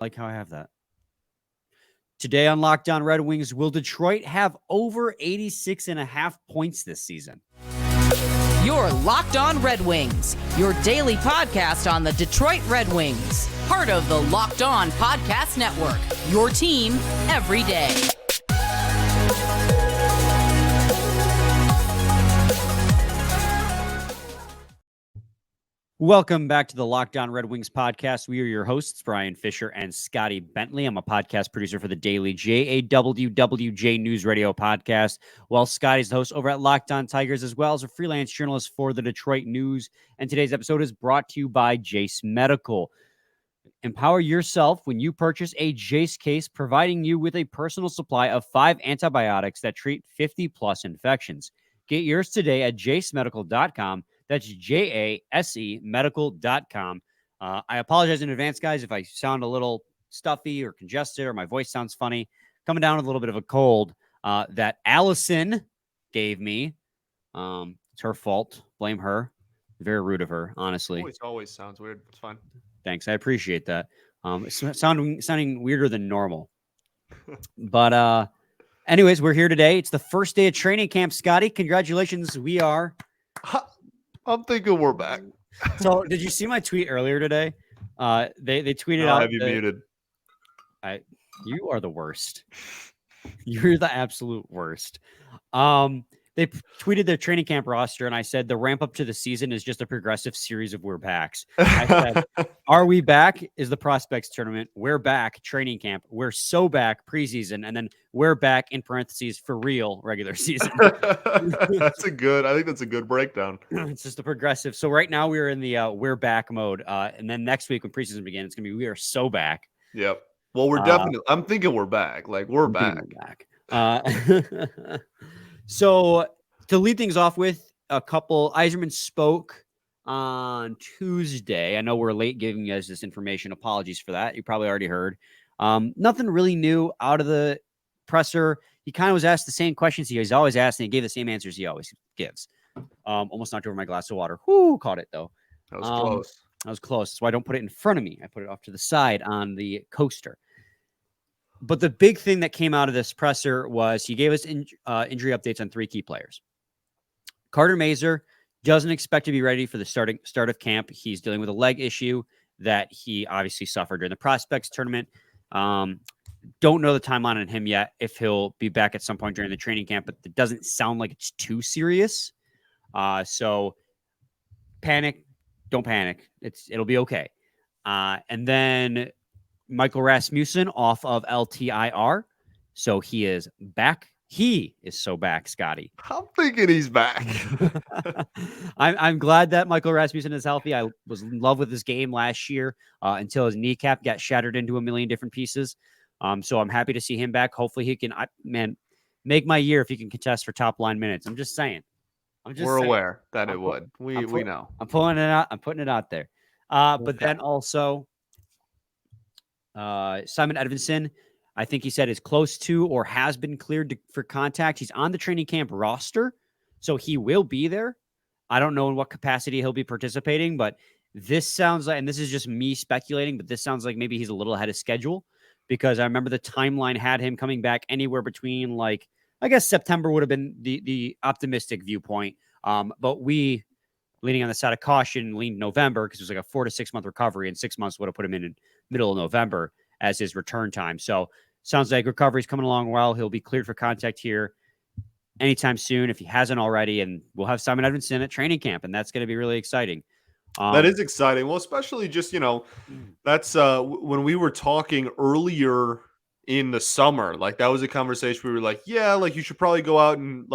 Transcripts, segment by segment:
like how I have that. Today on Locked On Red Wings, will Detroit have over 86.5 points this season? You're Locked On Red Wings, your daily podcast on the Detroit Red Wings. Part of the Locked On Podcast Network, your team every day. Welcome back to the Locked On Red Wings podcast. We are your hosts, Brian Fisher and Scotty Bentley. I'm a podcast producer for the daily JAWWJ News Radio podcast, while Scotty's the host over at Locked On Tigers, as well as a freelance journalist for the Detroit News. And today's episode is brought to you by Jase Medical. Empower yourself when you purchase a Jase case, providing you with a personal supply of 5 antibiotics that treat 50-plus infections. Get yours today at jasemedical.com. That's JASE medical.com. I apologize in advance, guys, if I sound a little stuffy or congested or my voice sounds funny. Coming down with a little bit of a cold that Allison gave me. It's her fault. Blame her. Very rude of her, honestly. Always sounds weird. It's fine. Thanks. I appreciate that. It's sounding weirder than normal. But anyways, we're here today. It's the first day of training camp, Scotty. Congratulations. We are... I'm thinking we're back. So, did you see my tweet earlier today? They tweeted out. I have you muted. You are the worst. You're the absolute worst. They tweeted their training camp roster, and I said the ramp up to the season is just a progressive series of we're backs. I said, are we back? Is the prospects tournament? We're back. Training camp. We're so back preseason, and then we're back in parentheses for real regular season. I think that's a good breakdown. It's just a progressive. So right now we're in the we're back mode, and then next week when preseason begins, it's gonna be we are so back. Yep. Well, we're definitely. I'm thinking we're back. Like we're back. So to lead things off with a couple, Eiserman spoke on Tuesday. I know we're late giving you guys this information. Apologies for that. You probably already heard. Nothing really new out of the presser. He kind of was asked the same questions he's always asked, and he gave the same answers he always gives. Almost knocked over my glass of water. Whoo, caught it though. That was close. That was close. So I don't put it in front of me. I put it off to the side on the coaster. But the big thing that came out of this presser was he gave us injury updates on 3 key players. Carter Mazur doesn't expect to be ready for the start of camp. He's dealing with a leg issue that he obviously suffered during the prospects tournament. Don't know the timeline on him yet, if he'll be back at some point during the training camp, but it doesn't sound like it's too serious. So panic, don't panic. It'll be okay. And then Michael Rasmussen off of LTIR. So he is back. He is so back, Scotty. I'm thinking he's back. I'm glad that Michael Rasmussen is healthy. I was in love with his game last year until his kneecap got shattered into a million different pieces. So I'm happy to see him back. Hopefully he can, make my year if he can contest for top line minutes. I'm just saying. We're aware that it would. We know. I'm pulling it out. I'm putting it out there. But then also, Simon Edvinsson, I think he said is close to or has been cleared for contact. He's on the training camp roster, so he will be there. I don't know in what capacity he'll be participating, but this sounds like, and this is just me speculating, but this sounds like maybe he's a little ahead of schedule because I remember the timeline had him coming back anywhere between I guess September would have been the optimistic viewpoint. But we, leaning on the side of caution, leaned November because it was like a 4 to 6 month recovery, and 6 months would have put him in middle of November as his return time. So sounds like recovery's coming along well. He'll be cleared for contact here anytime soon if he hasn't already, and we'll have Simon Edvinsson at training camp, and that's going to be really exciting. That is exciting. Well, especially just, that's when we were talking earlier in the summer, that was a conversation we were like, yeah, you should probably go out and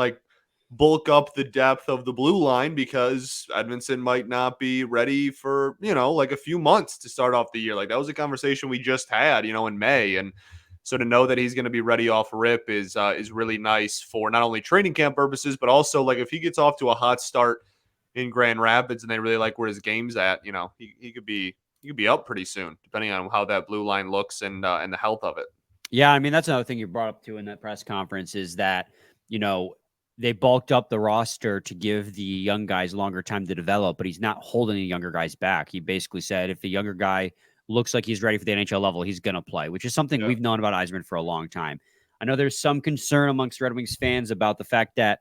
bulk up the depth of the blue line because Edvinsson might not be ready for, a few months to start off the year. That was a conversation we just had, in May. And so to know that he's going to be ready off rip is really nice for not only training camp purposes, but also if he gets off to a hot start in Grand Rapids and they really like where his game's at, he could be up pretty soon, depending on how that blue line looks and the health of it. Yeah, I mean, that's another thing you brought up too in that press conference is that, they bulked up the roster to give the young guys longer time to develop, but he's not holding the younger guys back. He basically said if the younger guy looks like he's ready for the NHL level, he's going to play, which is something we've known about Eiserman for a long time. I know there's some concern amongst Red Wings fans about the fact that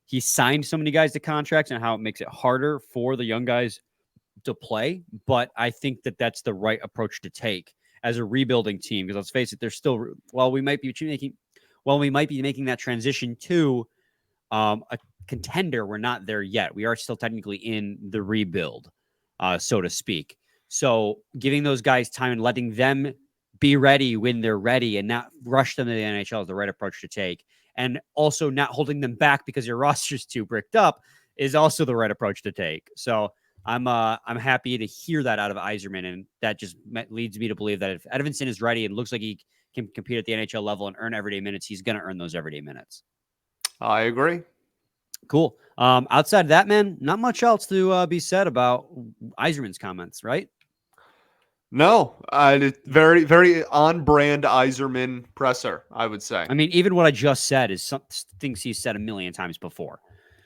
he signed so many guys to contracts and how it makes it harder for the young guys to play. But I think that that's the right approach to take as a rebuilding team, because let's face it, there's still, while we might be making that transition to a contender, we're not there yet. We are still technically in the rebuild, so to speak. So giving those guys time and letting them be ready when they're ready and not rush them to the NHL is the right approach to take. And also not holding them back because your roster's too bricked up is also the right approach to take. So I'm happy to hear that out of Eiserman, and that just leads me to believe that if Edvinsson is ready and looks like he can compete at the NHL level and earn everyday minutes, he's going to earn those everyday minutes. I agree. Cool. Outside of that, man, not much else to be said about Eiserman's comments, right? No, very, very on-brand Eiserman presser, I would say. I mean, even what I just said is some things he's said a million times before.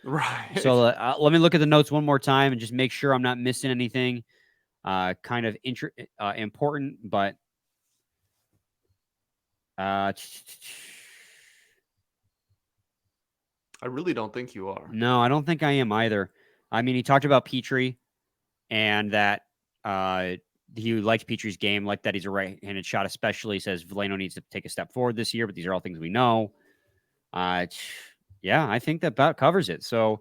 Right. So let me look at the notes one more time and just make sure I'm not missing anything kind of important, but I really don't think you are. No, I don't think I am either. I mean, he talked about Petrie and that he likes Petrie's game, like that he's a right-handed shot, especially. He says Veleno needs to take a step forward this year, but these are all things we know. Yeah, I think that about covers it. So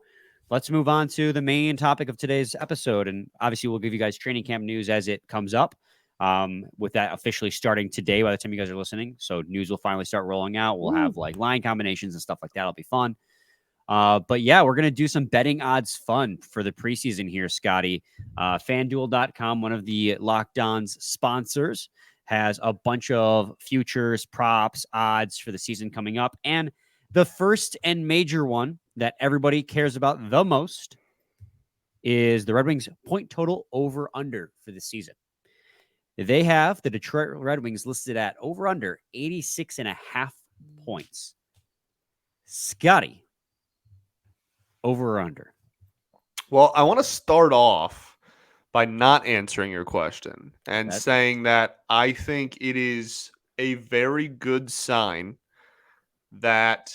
let's move on to the main topic of today's episode. And obviously, we'll give you guys training camp news as it comes up, with that officially starting today by the time you guys are listening. So news will finally start rolling out. We'll have like line combinations and stuff like that. It'll be fun. But yeah, we're going to do some betting odds fun for the preseason here, Scotty. FanDuel.com, one of the Locked On's sponsors, has a bunch of futures, props, odds for the season coming up. And the first and major one that everybody cares about the most is the Red Wings point total over under for the season. They have the Detroit Red Wings listed at over under 86.5 points. Scotty, over or under? Well, I want to start off by not answering your question and saying that I think it is a very good sign that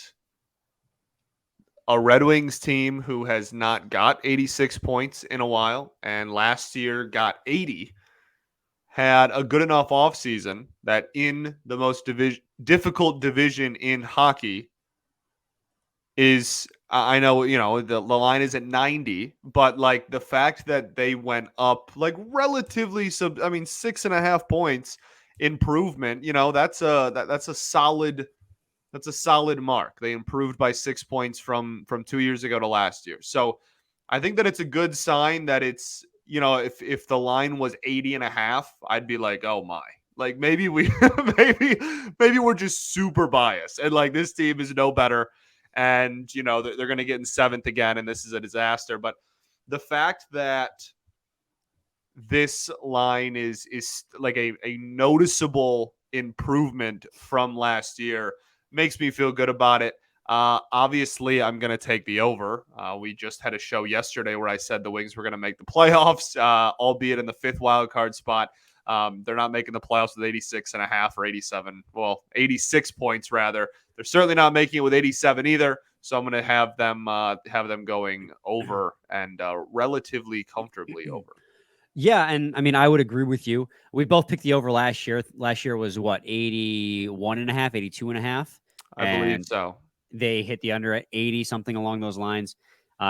a Red Wings team who has not got 86 points in a while and last year got 80 had a good enough offseason that in the most difficult division in hockey is, I know, the line is at 90, but like the fact that they went up like relatively 6.5 points improvement, that's a solid mark. They improved by 6 points from 2 years ago to last year. So I think that it's a good sign that it's, if the line was 80.5, I'd be like, oh my, like maybe we maybe we're just super biased and like this team is no better. And, they're going to get in seventh again, and this is a disaster. But the fact that this line is like a noticeable improvement from last year makes me feel good about it. Obviously, I'm going to take the over. We just had a show yesterday where I said the Wings were going to make the playoffs, albeit in the fifth wild card spot. They're not making the playoffs with 86.5 or 87. Well, 86 points rather. They're certainly not making it with 87 either. So I'm going to have them going over and relatively comfortably over. Yeah, and I mean, I would agree with you. We both picked the over last year. Last year was what, 81.5, 82.5? I believe so. They hit the under at 80, something along those lines.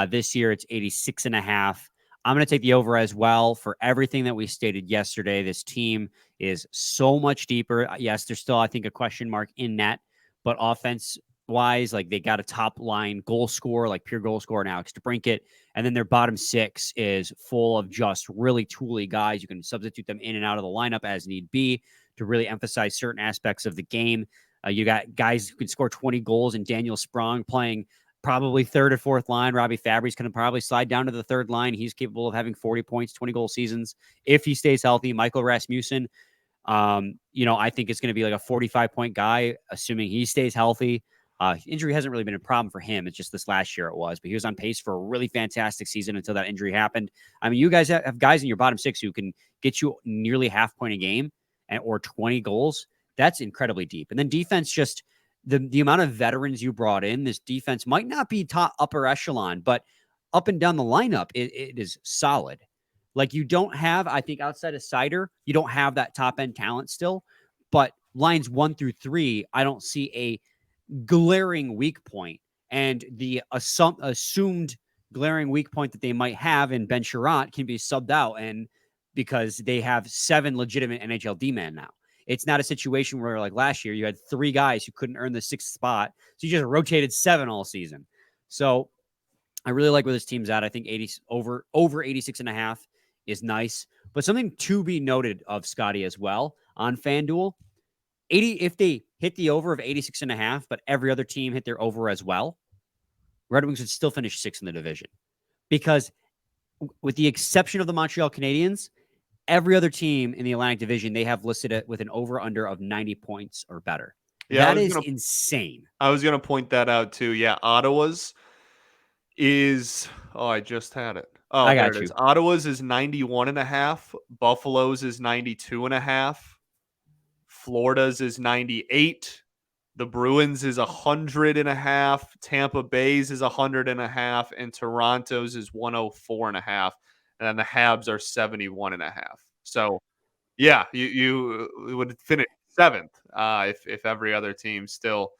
This year it's 86.5. I'm going to take the over as well for everything that we stated yesterday. This team is so much deeper. Yes, there's still, I think, a question mark in net, but offense-wise, like they got a top-line goal scorer, like pure goal scorer, and Alex DeBrincat, and then their bottom six is full of just really tooly guys. You can substitute them in and out of the lineup as need be to really emphasize certain aspects of the game. You got guys who can score 20 goals, and Daniel Sprong playing probably third or fourth line. Robbie Fabry's going to probably slide down to the third line. He's capable of having 40 points, 20 goal seasons if he stays healthy. Michael Rasmussen, I think it's going to be like a 45-point guy, assuming he stays healthy. Injury hasn't really been a problem for him. It's just this last year it was, but he was on pace for a really fantastic season until that injury happened. I mean, you guys have guys in your bottom six who can get you nearly half point a game or 20 goals. That's incredibly deep. And then defense, just the amount of veterans you brought in, this defense might not be top upper echelon, but up and down the lineup, it is solid. Like you don't have, I think outside of Sider, you don't have that top end talent still, but lines 1 through 3, I don't see a glaring weak point, and the assumed glaring weak point that they might have in Ben Sherratt can be subbed out, and because they have 7 legitimate NHL D-men now. It's not a situation where like last year you had 3 guys who couldn't earn the 6th spot, so you just rotated 7 all season. So I really like where this team's at. I think 80 over 86.5 is nice, but something to be noted of Scotty as well on FanDuel. If they hit the over of 86.5, but every other team hit their over as well, Red Wings would still finish 6th in the division. Because with the exception of the Montreal Canadiens, every other team in the Atlantic Division, they have listed it with an over-under of 90 points or better. Yeah, that is insane. I was going to point that out too. Yeah, Ottawa's is... Oh, I just had it. Oh, I got you. Ottawa's is 91.5. Buffalo's is 92.5. Florida's is 98. The Bruins is 100.5. Tampa Bay's is 100.5, and Toronto's is 104.5. And then the Habs are 71.5. So, yeah, you would finish 7th if every other team still,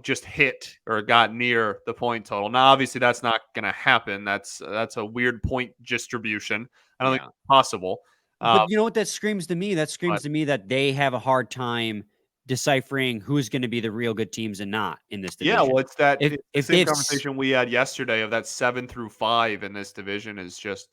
just hit or got near the point total. Now, obviously, that's not going to happen. That's a weird point distribution. I don't think it's possible. But you know what that screams to me? That screams to me that they have a hard time deciphering who's going to be the real good teams and not in this division. Yeah, well, it's that same conversation we had yesterday of that 7 through 5 in this division is just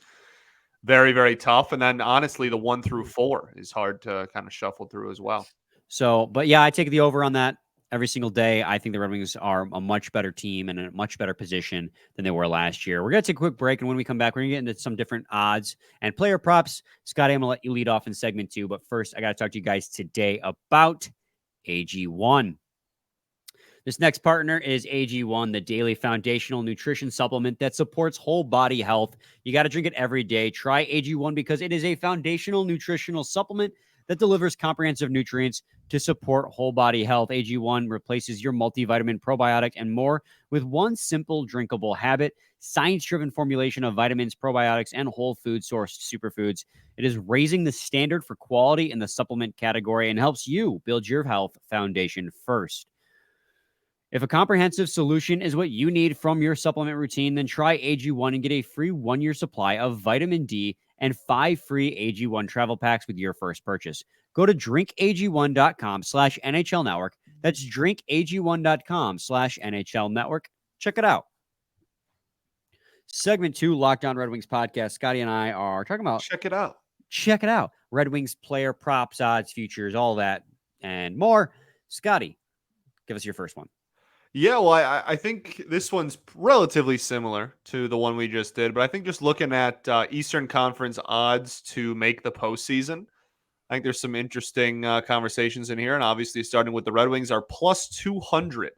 very, very tough. And then honestly, the 1 through 4 is hard to kind of shuffle through as well. So, but yeah, I take the over on that every single day. I think the Red Wings are a much better team and in a much better position than they were last year. We're going to take a quick break, and when we come back, we're going to get into some different odds and player props. Scotty, I'm going to let you lead off in segment 2, but first, I got to talk to you guys today about AG1. This next partner is AG1, the daily foundational nutrition supplement that supports whole body health. You got to drink it every day. Try AG1 because it is a foundational nutritional supplement that delivers comprehensive nutrients to support whole body health. AG1 replaces your multivitamin, probiotic, and more with one simple drinkable habit. Science-driven formulation of vitamins, probiotics, and whole food sourced superfoods. It is raising the standard for quality in the supplement category and helps you build your health foundation first. If a comprehensive solution is what you need from your supplement routine, then try AG1 and get a free 1-year supply of vitamin D and 5 free AG1 travel packs with your first purchase. Go to drinkag1.com/NHL Network. That's drinkag1.com/NHL Network. Check it out. Segment 2, Locked On Red Wings podcast. Scotty and I are talking about... Check it out. Check it out. Red Wings player props, odds, futures, all that, and more. Scotty, give us your first one. Yeah, well, I think this one's relatively similar to the one we just did, but I think just looking at Eastern Conference odds to make the postseason, I think there's some interesting conversations in here, and obviously starting with the Red Wings are plus 200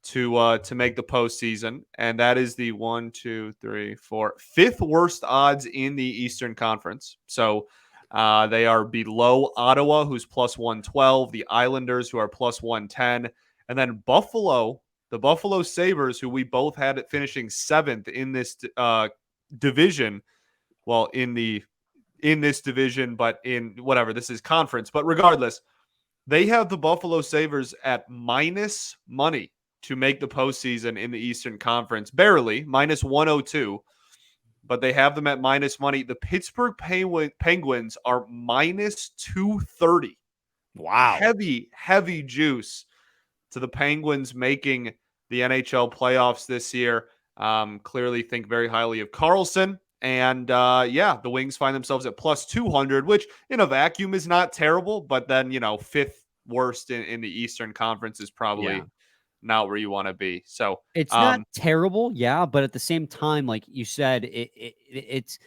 to make the postseason, and that is the 5th worst odds in the Eastern Conference. So they are below Ottawa, who's plus 112, the Islanders, who are plus 110. And then Buffalo, the Buffalo Sabres, who we both had it finishing 7th in this division. Well, in this division, but in whatever, this is conference. But regardless, they have the Buffalo Sabres at minus money to make the postseason in the Eastern Conference. Barely, minus 102. But they have them at minus money. The Pittsburgh Penguins are minus 230. Wow. Heavy juice to the Penguins making the NHL playoffs this year. Clearly think very highly of Karlsson. And the Wings find themselves at plus 200, which in a vacuum is not terrible. But then, 5th worst in the Eastern Conference is probably not where you want to be. So it's not terrible. Yeah. But at the same time, like you said, it's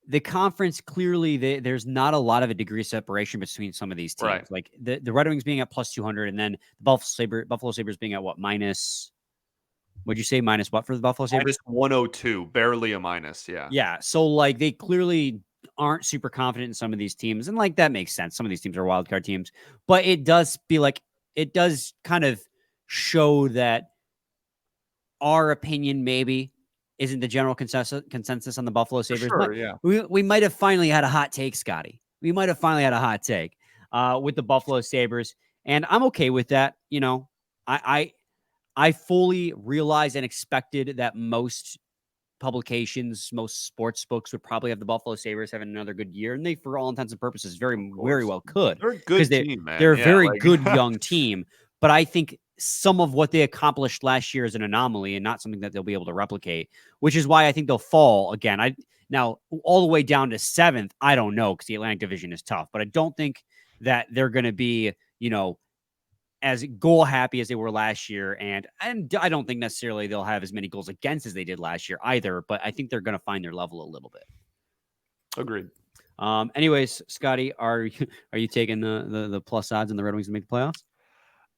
the conference, clearly there's not a lot of a degree of separation between some of these teams. Right. Like the Red Wings being at plus 200, and then the Buffalo Sabres being at what, minus, what'd you say, minus what for the Buffalo Sabres? Minus 102, barely a minus. Yeah. Yeah. So like they clearly aren't super confident in some of these teams. And like that makes sense. Some of these teams are wild card teams, but it does be like, it does kind of show that our opinion maybe isn't the general consensus on the Buffalo Sabres. Sure, yeah. We might have finally had a hot take, Scotty. We might have finally had a hot take with the Buffalo Sabres. And I'm okay with that. You know, I fully realized and expected that most publications, most sports books would probably have the Buffalo Sabres having another good year. And they, for all intents and purposes, very well could. They're a good team, man. They're a very good young team. But I think some of what they accomplished last year is an anomaly and not something that they'll be able to replicate, which is why I think they'll fall again. Now all the way down to 7th. I don't know, because the Atlantic Division is tough, but I don't think that they're going to be, you know, as goal happy as they were last year. And I don't think necessarily they'll have as many goals against as they did last year either, but I think they're going to find their level a little bit. Agreed. Anyways, Scotty, are you taking the plus odds on the Red Wings to make the playoffs?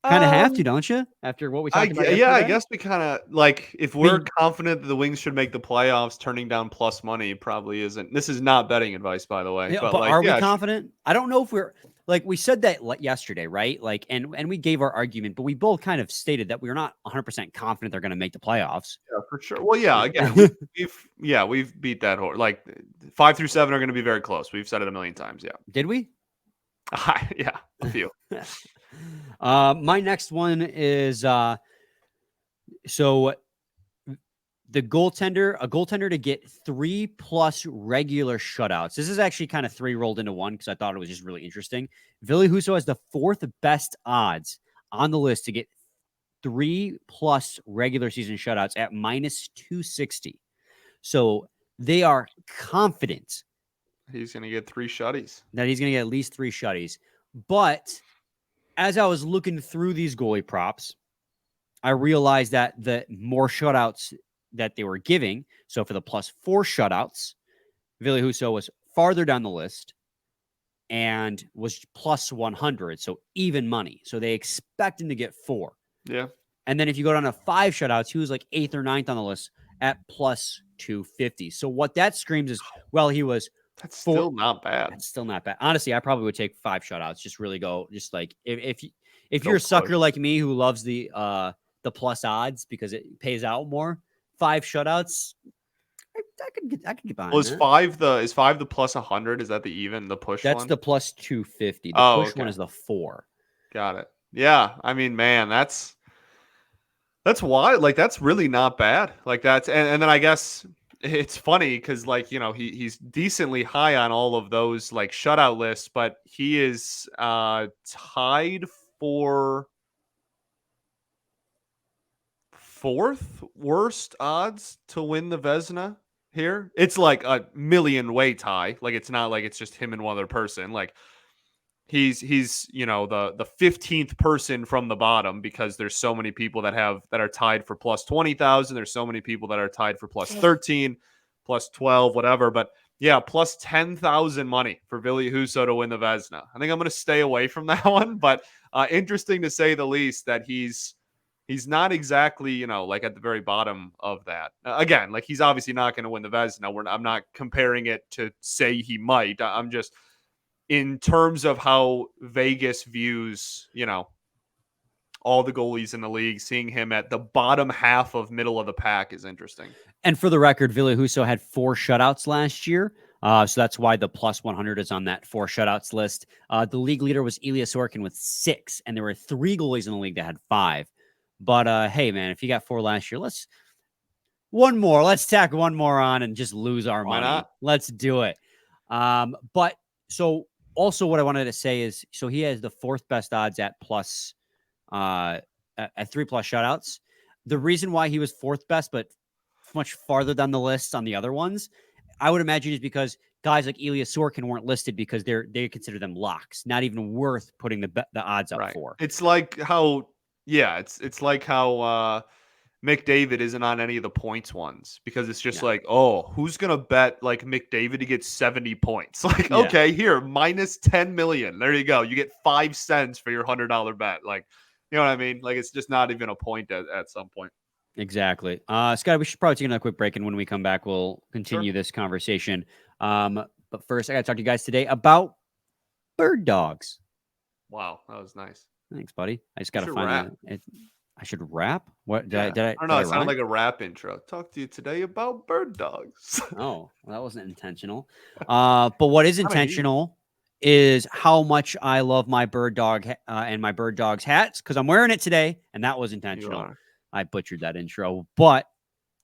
Kind of have to, don't you? After what we talked about yesterday? Yeah, I guess we kind of, like, if we're confident that the Wings should make the playoffs, turning down plus money probably isn't. This is not betting advice, by the way. Yeah, but like, are we confident? I don't know if we're, like, we said that yesterday, right? Like, and we gave our argument, but we both kind of stated that we're not 100% confident they're going to make the playoffs. Yeah, for sure. Well, yeah, again, we've beat that horse. Like 5 through 7 are going to be very close. We've said it a million times. Yeah. Did we? Yeah, a few. My next one is so a goaltender to get 3+ regular shutouts. This is actually kind of 3 rolled into one because I thought it was just really interesting. Ville Husso has the 4th best odds on the list to get 3+ regular season shutouts at minus 260. So they are confident he's going to get 3 shutties. That he's going to get at least 3 shutties. But as I was looking through these goalie props, I realized that the more shutouts that they were giving, so for the +4 shutouts, Ville Husso was farther down the list and was plus 100, so even money. So they expect him to get 4. Yeah. And then if you go down to 5 shutouts, he was like 8th or 9th on the list at plus 250. So what that screams is, well, he was That's still not bad. That's still not bad. Honestly, I probably would take 5 shutouts. Just really go. Just like if you're a sucker like me who loves the plus odds because it pays out more, 5 shutouts, I could get behind. Well, is 5 the plus 100? Is that the even, the push? That's one? the plus 250. The push okay. one is the 4. Got it. Yeah, I mean, man, that's wild. Like, that's really not bad. Like, that's and then I guess it's funny because, like, you know, he's decently high on all of those like shutout lists, but he is tied for 4th worst odds to win the Vezina here. It's like a million way tie. Like, it's not like it's just him and one other person. Like, he's you know, the 15th person from the bottom because there's so many people that are tied for plus 20,000. There's so many people that are tied for plus 13, plus 12, whatever. But yeah, plus 10,000 money for Ville Husso to win the Vezina. I think I'm going to stay away from that one, but interesting to say the least that he's not exactly, you know, like at the very bottom of that. Again, like, he's obviously not going to win the Vezina. I'm not comparing it to say he might. I'm just, in terms of how Vegas views, you know, all the goalies in the league, seeing him at the bottom half of middle of the pack is interesting. And for the record, Ville Husso had 4 shutouts last year. So that's why the plus 100 is on that 4 shutouts list. The league leader was Ilya Sorokin with 6, and there were 3 goalies in the league that had 5. But hey, man, if you got 4 last year, let's tack one more on and just lose our money. Not? Let's do it. But so also what I wanted to say is, so he has the 4th best odds at plus at 3+ shutouts. The reason why he was 4th best, but much farther down the list on the other ones, I would imagine is because guys like Ilya Sorokin weren't listed because they consider them locks, not even worth putting the odds up for. It's like how, yeah, it's like how McDavid isn't on any of the points ones because it's just Yeah. like, oh, who's going to bet like McDavid to get 70 points? Like, Yeah. okay, here, minus 10 million. There you go. You get 5 cents for your $100 bet. Like, you know what I mean? Like, it's just not even a point at some point. Exactly. Scott, we should probably take another quick break. And when we come back, we'll continue this conversation. But first, I got to talk to you guys today about Birddogs. Wow, that was nice. Thanks, buddy. I just got to find it. I should rap? What did I don't know. It sounded rhyme? like a rap intro. Talk to you today about Birddogs. Oh, well, that wasn't intentional. But what is intentional is how much I love my Birddog and my Birddogs hats because I'm wearing it today, and that was intentional. I butchered that intro, but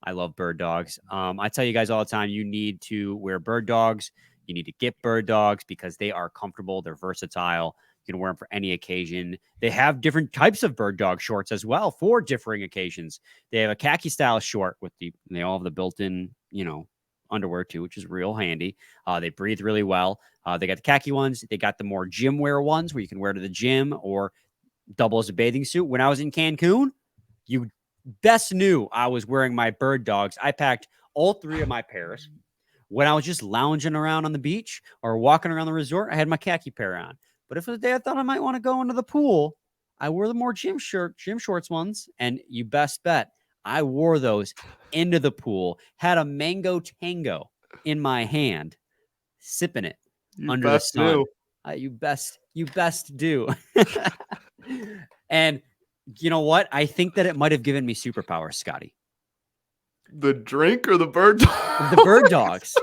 I love Birddogs. I tell you guys all the time, you need to wear Birddogs. You need to get Birddogs because they are comfortable. They're versatile. You can wear them for any occasion. They have different types of Birddog shorts as well for differing occasions. They have a khaki style short with they all have the built-in, underwear too, which is real handy. They breathe really well. They got the khaki ones. They got the more gym wear ones where you can wear to the gym or double as a bathing suit. When I was in Cancun, you best knew I was wearing my Birddogs. I packed all 3 of my pairs. When I was just lounging around on the beach or walking around the resort, I had my khaki pair on. But if it was a day I thought I might want to go into the pool, I wore the more gym shorts ones. And you best bet I wore those into the pool, had a mango tango in my hand, sipping it under the sun. You best do. And you know what? I think that it might have given me superpowers, Scotty. The drink or the Birddogs? The Birddogs.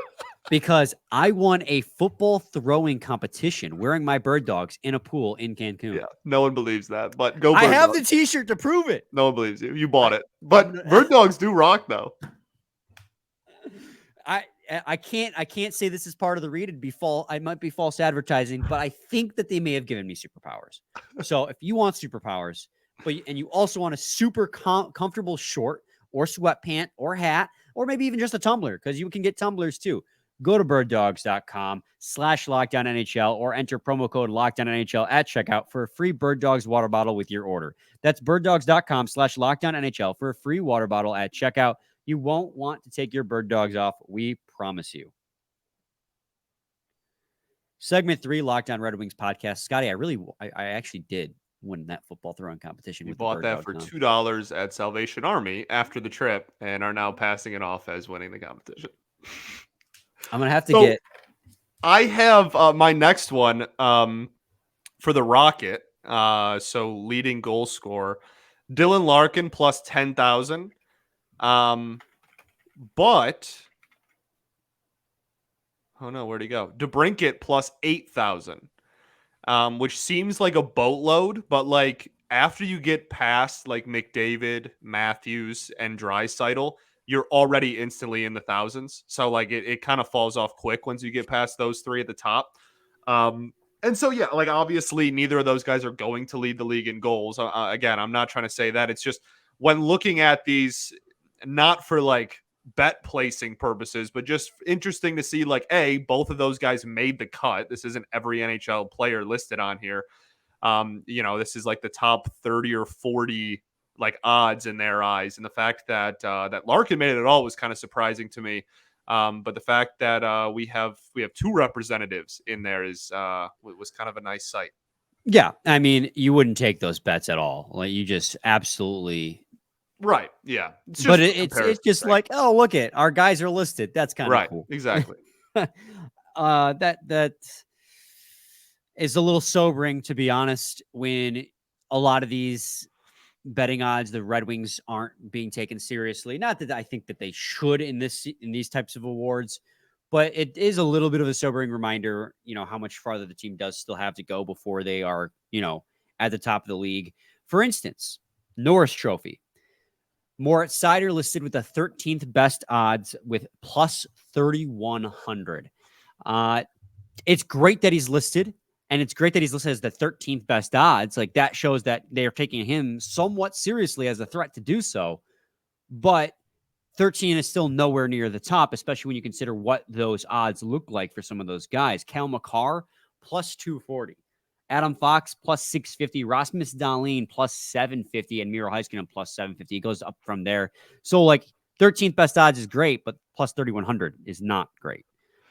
Because I won a football throwing competition wearing my Birddogs in a pool in Cancun. Yeah, no one believes that, but go Birddogs. I have the t-shirt to prove it. No one believes you. You bought it. But Birddogs do rock, though. I can't say this is part of the read. I might be false advertising, but I think that they may have given me superpowers. So if you want superpowers, and you also want a super comfortable short or sweatpant or hat, or maybe even just a tumbler, because you can get tumblers too. Go to birddogs.com/LockdownNHL or enter promo code LockdownNHL at checkout for a free Birddogs water bottle with your order. That's birddogs.com/LockdownNHL for a free water bottle at checkout. You won't want to take your Birddogs off. We promise you. Segment 3, Lockdown Red Wings podcast. Scotty, I actually did win that football throwing competition. You bought that for $2 at Salvation Army after the trip and are now passing it off as winning the competition. I'm going to have to get. I have my next one for the Rocket. So leading goal scorer, Dylan Larkin plus 10,000. But, oh no, where'd he go? DeBrincat plus 8,000, which seems like a boatload, but like after you get past like McDavid, Matthews, and Draisaitl, you're already instantly in the thousands. So like it kind of falls off quick once you get past those 3 at the top. And so, yeah, like obviously neither of those guys are going to lead the league in goals. Again, I'm not trying to say that. It's just when looking at these, not for like bet placing purposes, but just interesting to see like, both of those guys made the cut. This isn't every NHL player listed on here. This is like the top 30 or 40 like odds in their eyes. And the fact that that Larkin made it at all was kind of surprising to me. But the fact that we have 2 representatives in there was kind of a nice sight. Yeah, I mean, you wouldn't take those bets at all. Like you just absolutely right. Yeah, it's just like, oh, look it, our guys are listed. That's kind of cool. Exactly. That is a little sobering, to be honest. When a lot of these betting odds, the Red Wings aren't being taken seriously. Not that I think that they should in these types of awards, but it is a little bit of a sobering reminder, how much farther the team does still have to go before they are, at the top of the league. For instance, Norris Trophy. Moritz Seider listed with the 13th best odds with plus 3,100. It's great that he's listed. And it's great that he's listed as the 13th best odds. Like that shows that they are taking him somewhat seriously as a threat to do so. But 13 is still nowhere near the top, especially when you consider what those odds look like for some of those guys. Cal McCarr, plus 240. Adam Fox plus 650, Rasmus Dahlin plus 750, and Miro Heiskanen plus 750. It goes up from there. So like 13th best odds is great, but plus 3,100 is not great.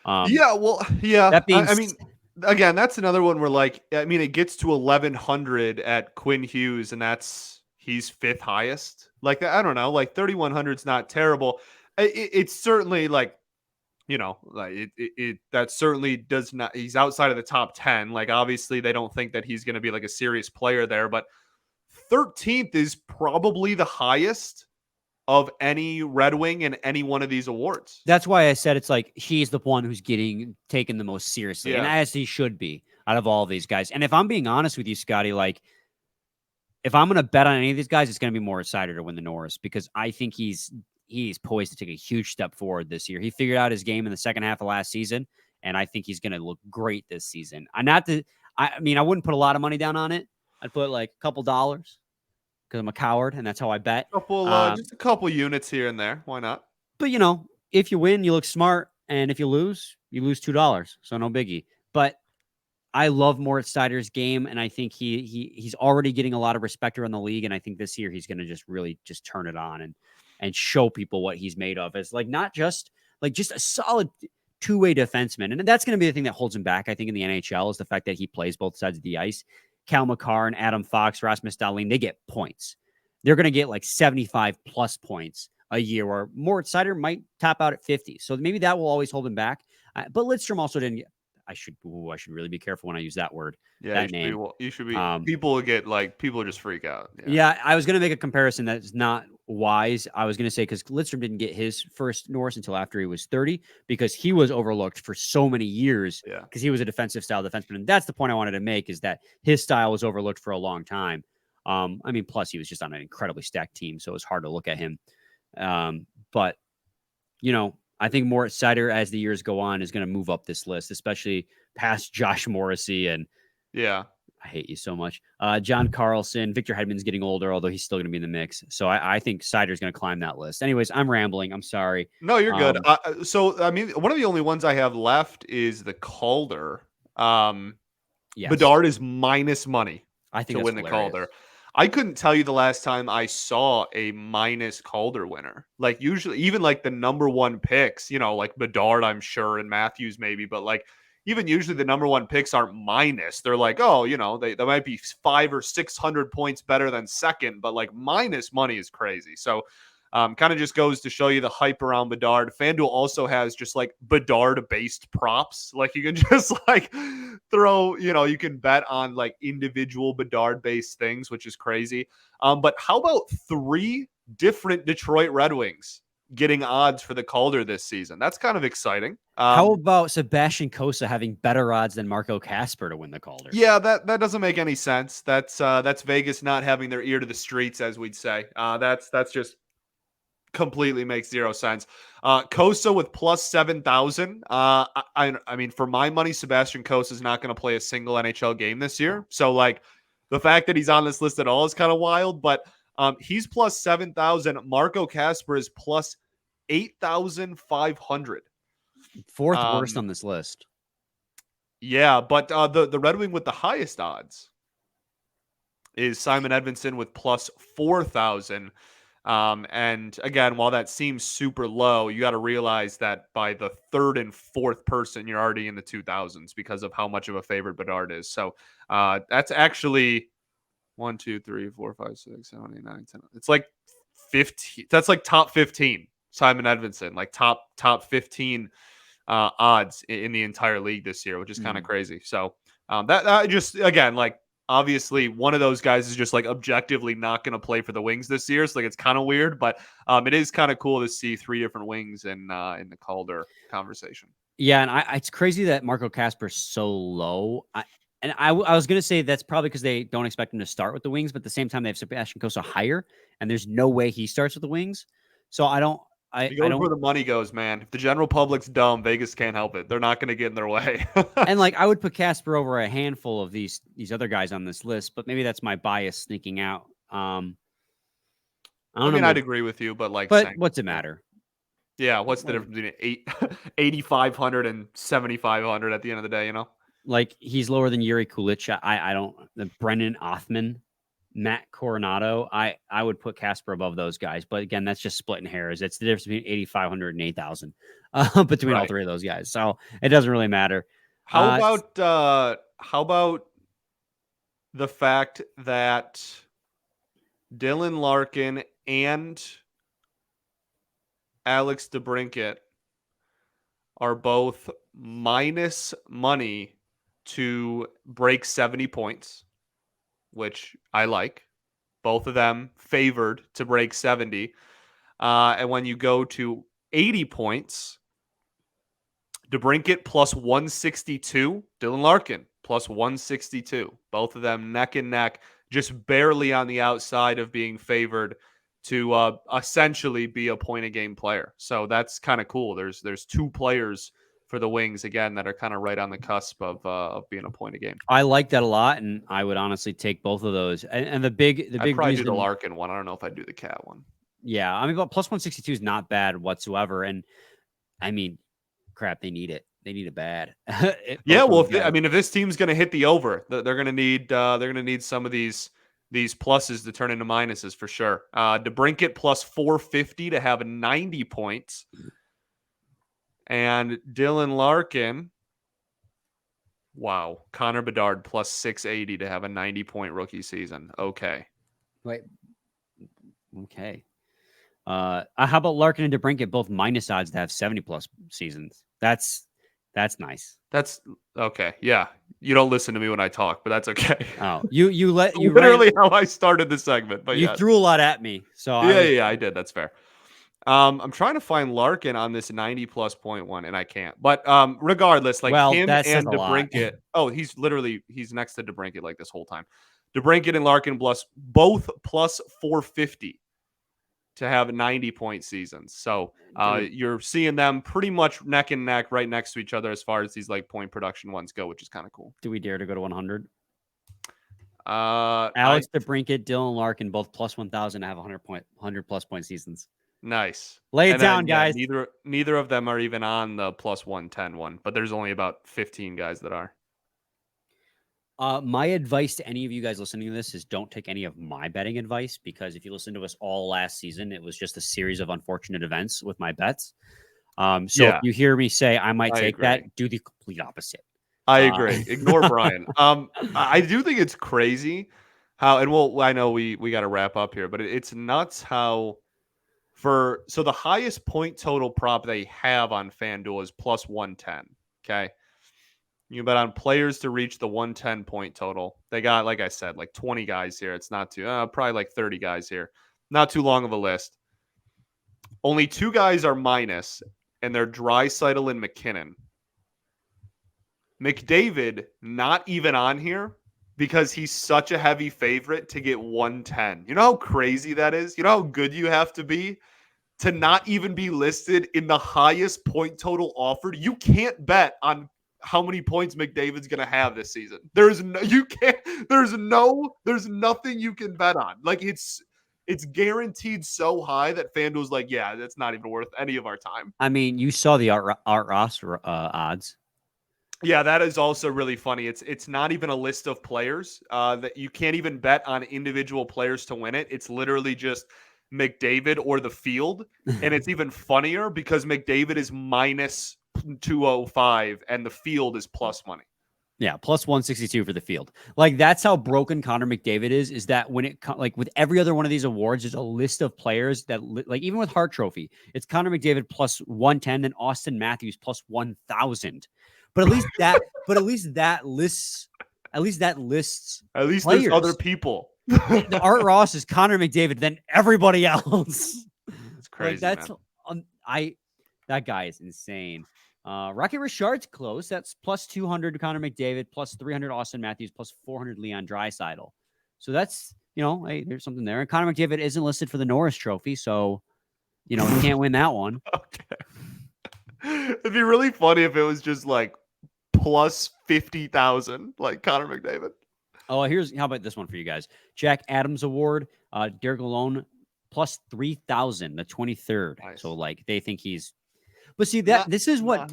That being I mean, again, that's another one where like, I mean, it gets to 1,100 at Quinn Hughes, and he's 5th highest. Like, I don't know, like 3,100 is not terrible. It's certainly like, like that certainly does not, he's outside of the top 10. Like, obviously they don't think that he's going to be like a serious player there, but 13th is probably the highest of any Red Wing in any one of these awards. That's why I said it's like he's the one who's getting taken the most seriously, and as he should be out of all of these guys. And if I'm being honest with you, Scotty, like if I'm going to bet on any of these guys, it's going to be Moritz Seider to win the Norris, because I think he's poised to take a huge step forward this year. He figured out his game in the second half of last season, and I think he's going to look great this season. I wouldn't put a lot of money down on it. I'd put like a couple dollars because I'm a coward, and that's how I bet. Just a couple units here and there. Why not? But, if you win, you look smart, and if you lose $2. So no biggie. But I love Moritz Seider's game, and I think he's already getting a lot of respect around the league, and I think this year he's going to just really just turn it on and show people what he's made of as like not just like just a solid two-way defenseman. And that's going to be the thing that holds him back, I think, in the NHL is the fact that he plays both sides of the ice. Cal McCarr and Adam Fox, Rasmus Dahlin, they get points. They're going to get like 75 plus points a year, where Moritz Seider might top out at 50. So maybe that will always hold him back. But Lidstrom also didn't get, I should really be careful when I use that word. Yeah, that name. You should be. People just freak out. Yeah, I was going to make a comparison that's not wise. I was going to say because Lidstrom didn't get his first Norris until after he was 30, because he was overlooked for so many years. Yeah, because he was a defensive style defenseman, and that's the point I wanted to make, is that his style was overlooked for a long time. Plus he was just on an incredibly stacked team, so it was hard to look at him. But I think Moritz Seider, as the years go on, is going to move up this list, especially past Josh Morrissey. And I hate you so much. John Carlson, Victor Hedman's getting older, although he's still going to be in the mix. So I think Seider's going to climb that list. Anyways, I'm rambling. I'm sorry. No, you're good. One of the only ones I have left is the Calder. Yes. Bedard is minus money to win the Calder. I couldn't tell you the last time I saw a minus Calder winner. Like usually, even like the number one picks, like Bedard, I'm sure, and Matthews maybe, but like even usually the number one picks aren't minus. They're like, they might be 500 or 600 points better than second, but like minus money is crazy. So kind of just goes to show you the hype around Bedard. FanDuel also has just like Bedard based props. Like you can just like throw, you can bet on like individual Bedard based things, which is crazy. But how about 3 different Detroit Red Wings getting odds for the Calder this season? That's kind of exciting. How about Sebastian Cossa having better odds than Marco Kasper to win the Calder? Yeah, that doesn't make any sense. That's Vegas not having their ear to the streets, as we'd say. That's just completely makes zero sense. Cossa with plus 7,000. I mean, for my money, Sebastian Cossa is not going to play a single NHL game this year. So like the fact that he's on this list at all is kind of wild, but he's plus 7,000. Marco Kasper is plus 8,500. Fourth worst on this list. Yeah, but the Red Wing with the highest odds is Simon Edvinsson with plus 4,000. And again, while that seems super low, you got to realize that by the third and fourth person, you're already in the 2000s because of how much of a favorite Bedard is. So that's actually 1, 2, 3, 4, 5, 6, 7, 8, 9, 10. It's like 15. That's like top 15. Simon Edvinsson, like top 15 odds in the entire league this year, which is kind of crazy. So that just, again, like, obviously, one of those guys is just like objectively not going to play for the Wings this year. So like it's kind of weird, but it is kind of cool to see 3 different Wings in the Calder conversation. Yeah, and it's crazy that Marco Kasper is so low. I was going to say that's probably because they don't expect him to start with the Wings, but at the same time they have Sebastian Cossa higher, and there's no way he starts with the Wings. So I don't. Where the money goes, man. If the general public's dumb, Vegas can't help it. They're not going to get in their way. And like I would put Kasper over a handful of these other guys on this list, but maybe that's my bias sneaking out. I mean, I'd agree with you, but what's it matter? Yeah, what's the difference between 8,500 and 7,500 at the end of the day? Like he's lower than Yuri Kulich. I don't. Brennan Othman, Matt Coronado. I would put Casper above those guys. But again, that's just splitting hairs. It's the difference between 8,500 and 8,000 between all three of those guys. So it doesn't really matter. How about the fact that Dylan Larkin and Alex DeBrincat are both minus money to break 70 points, which I like. Both of them favored to break 70. And when you go to 80 points, DeBrincat plus 162, Dylan Larkin plus 162. Both of them neck and neck, just barely on the outside of being favored to essentially be a point-a-game player. So that's kind of cool. There's two players for the Wings, again, that are kind of right on the cusp of being a point-a-game. I like that a lot, and I would honestly take both of those. And the big I'd probably reason, do the Larkin one. I don't know if I'd do the Cat one. Yeah, I mean, but plus 162 is not bad whatsoever. And I mean, crap, they need it. They need it bad. Yeah, well, if this team's going to hit the over, they're going to need some of these pluses to turn into minuses for sure. DeBrincat plus 450 to have 90 points, and Dylan Larkin. Wow, Connor Bedard plus 680 to have a 90-point rookie season. Okay. Wait. Okay. How about Larkin and DeBrincat both minus odds to have 70+ seasons? That's nice. That's okay. Yeah. You don't listen to me when I talk, but that's okay. Oh, you literally how I started the segment, but you threw a lot at me. So I did. That's fair. I'm trying to find Larkin on this 90+ point one, and I can't. But regardless, like him and DeBrincat. Oh, he's next to DeBrincat like this whole time. DeBrincat and Larkin both plus 450 to have 90-point seasons. So you're seeing them pretty much neck and neck right next to each other as far as these like point production ones go, which is kind of cool. Do we dare to go to 100? Alex DeBrincat, Dylan Larkin, both plus 1,000 to have 100+ point seasons. Nice. Lay it down, guys. Neither of them are even on the plus 110 one, but there's only about 15 guys that are. My advice to any of you guys listening to this is don't take any of my betting advice, because if you listen to us all last season, it was just a series of unfortunate events with my bets. If you hear me say I might take that, do the complete opposite. I agree. Ignore Brian. I do think it's crazy how, and I know we got to wrap up here, but it's nuts how so the highest point total prop they have on FanDuel is plus 110. Okay. You bet on players to reach the 110 point total. They got, like I said, like 20 guys here. It's not too, probably like 30 guys here. Not too long of a list. Only 2 guys are minus, and they're Draisaitl and McKinnon. McDavid, not even on here because he's such a heavy favorite to get 110. You know how crazy that is? You know how good you have to be to not even be listed in the highest point total offered? You can't bet on how many points McDavid's going to have this season. There's nothing you can bet on. Like it's guaranteed so high that FanDuel's like, yeah, that's not even worth any of our time. I mean, you saw the Art Ross odds. Yeah, that is also really funny. It's not even a list of players that you can't even bet on individual players to win it. It's literally just McDavid or the field. And it's even funnier because McDavid is minus 205 and the field is plus money. Yeah, plus 162 for the field. Like that's how broken Connor McDavid is that when it like with every other one of these awards, there's a list of players that like even with Hart Trophy, it's Connor McDavid plus 110 and Austin Matthews plus 1,000. But at least that lists players. There's other people. The Art Ross is Connor McDavid, then everybody else. It's crazy. Like that guy is insane. Rocket Richard's close. That's plus 200 Connor McDavid, plus 300 Austin Matthews, plus 400 Leon Draisaitl. So that's, hey, there's something there. And Connor McDavid isn't listed for the Norris Trophy, so he can't win that one. Okay. It'd be really funny if it was just like plus 50,000, like Connor McDavid. Oh, how about this one for you guys? Jack Adams Award, Derek Lalonde, plus 3,000, the 23rd. Nice. So like they think he's. But see this is what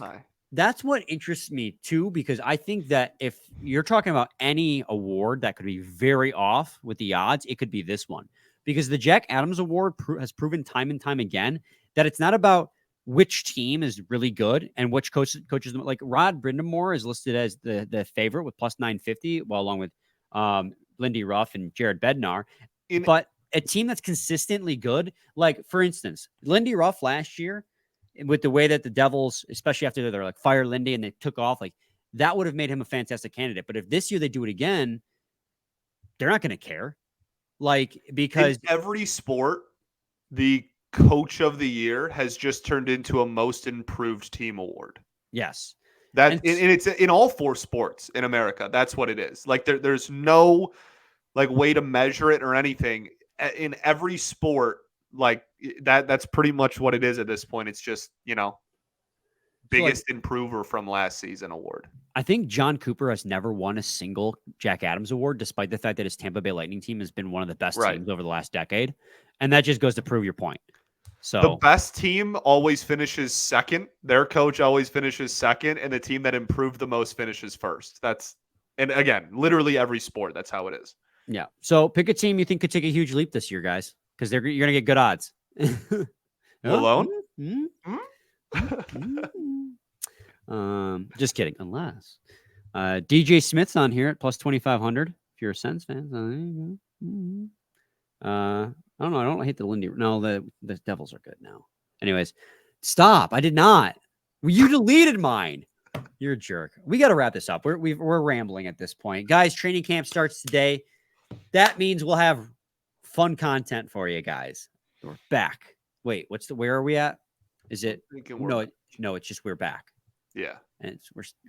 That's what interests me too, because I think that if you're talking about any award that could be very off with the odds, it could be this one. Because the Jack Adams Award has proven time and time again that it's not about which team is really good and which coaches. Like Rod Brindamore is listed as the favorite with plus 950, well, along with Lindy Ruff and Jared Bednar. But a team that's consistently good, like for instance, Lindy Ruff last year, with the way that the Devils, especially after they're like fire Lindy and they took off, like that would have made him a fantastic candidate. But if this year they do it again, they're not going to care. Like, because in every sport, the coach of the year has just turned into a most improved team award. Yes. And it's in all 4 sports in America. That's what it is. Like there's no like way to measure it or anything in every sport. Like that's pretty much what it is at this point. It's just, biggest improver from last season award. I think John Cooper has never won a single Jack Adams Award, despite the fact that his Tampa Bay Lightning team has been one of the best teams over the last decade. And that just goes to prove your point. So the best team always finishes second. Their coach always finishes second. And the team that improved the most finishes first. And again, literally every sport. That's how it is. Yeah. So pick a team you think could take a huge leap this year, guys, because you're going to get good odds. Malone? Just kidding. Unless DJ Smith's on here at plus 2,500. If you're a Sens fan, I don't know. I don't hate the Lindy. No, the Devils are good now. Anyways, stop. I did not. You deleted mine. You're a jerk. We got to wrap this up. We're rambling at this point, guys. Training camp starts today. That means we'll have fun content for you guys. We're back. Wait, where are we at? Is it? No, it's just we're back. Yeah. And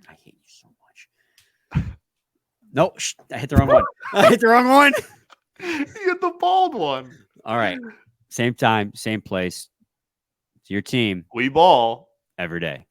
I hate you so much. No, I hit the wrong one. I hit the wrong one. You hit the bald one. All right. Same time, same place. It's your team. We ball every day.